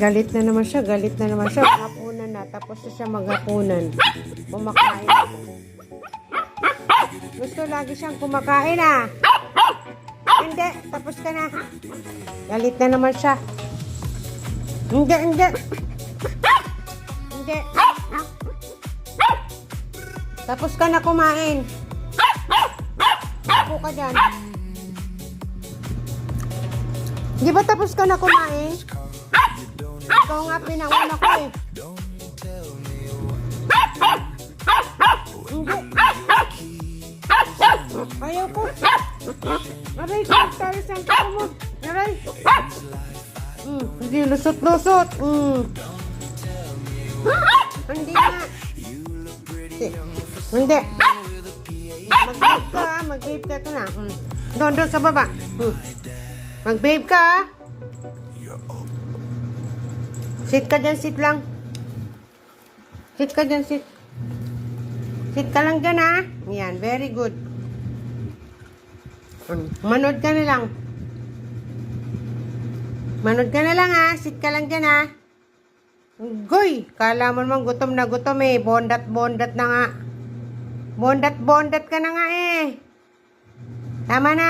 Galit na naman siya, galit na naman siya. Hapunan na, tapos na siya maghapunan. Kumakain na. Gusto lagi siyang kumakain ah. Hindi, tapos ka na. Galit na naman siya. Hindi, hindi. Hindi. Tapos ka na kumain. Ako ka dyan. Di ba tapos ka na kumain? Ikaw nga pinanguna ko eh. Hindi. Ayaw ko. Aray, tayo sa ako mo. Aray. Hindi, lusot-lusot. Hindi nga. Hindi. Mag-babe ka, mag-babe ka. Ito na. Doon sa baba. Mag-babe ka. Sit ka dyan, sit lang. Sit ka dyan, sit. Sit ka lang dyan, ha? Yan, very good. Manood ka na lang. Manood ka na lang, ha? Sit ka lang dyan, ha? Goy! Kala mo naman gutom na gutom, eh. Bondat-bondat na nga. Bondat-bondat ka na nga, eh. Tama na,